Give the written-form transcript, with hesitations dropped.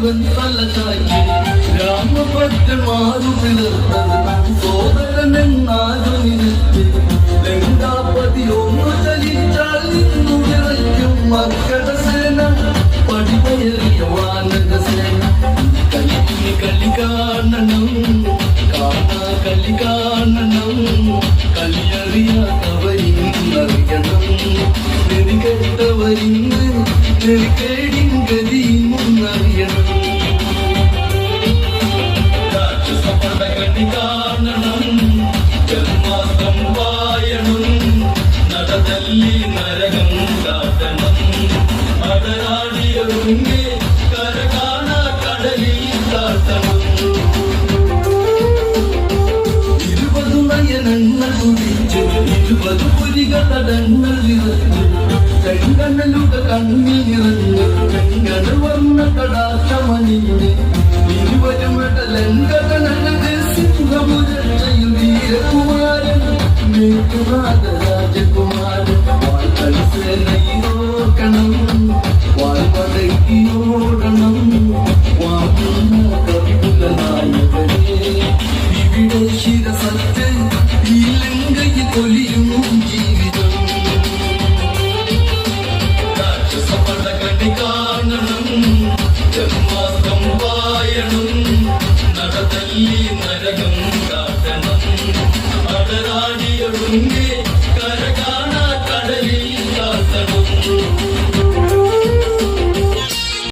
വലിയവൻ തലതാക്കി രാമഭദ്രമാരു പിളർന്നത് സോദരനെന്നാരു നിനക്ക് ലങ്കാപതി ഒന്നു ചലിച്ചാൽ നിന്നു വിറയ്ക്കും മക്കട സേന പടിമയറിയ വാനക സേന കളിക്കിന് കളി കാണണം കാണാ കളി കാണണം കളിയറിയാത്തവരിന്നറിയണം നെറികെട്ടവരിന്ന് നെറികേടിൻ ഗതിയുന്നറിയണം രാക്ഷസപട കണി കാണണം ജന്മാസ്ത്രം വായണം നടതല്ലി നരകം കാട്ടണം അടരാടിയൊരുങ്ങി കര കാണാ കടലിൽ കാട്ടണം 20 നയനങ്ങൾ കുടിച്ച് 20 പുരികൾ തടങ്ങൾ നിറഞ്ഞ് ചെങ്കനലുക കണ്ണിൽ നിറഞ്ഞ് ചെങ്കന വർണ്ണ കടാക്ഷമണിഞ്ഞ് 20 മെടലങ്കനഴക് സിംഹപുരക്ഷയിൽ വീരകുമാരൻ മേഘനാഥ രാജകുമാരൻ വാൽസേനയിലോക്കണം വാൽപടക്കിയോടണം വാങ്ങുന്ന കവികുല നായകരെ ഇവിടെ ശിരസത്ത് ഈ ലങ്കയിൽ പൊലിയും ജീവിതം രാക്ഷസപട കണി കാണണം ജന്മാസ്ത്രം വായണം നടതല്ലി നരകം കാട്ടണം അടരാടിയൊരുങ്ങി കര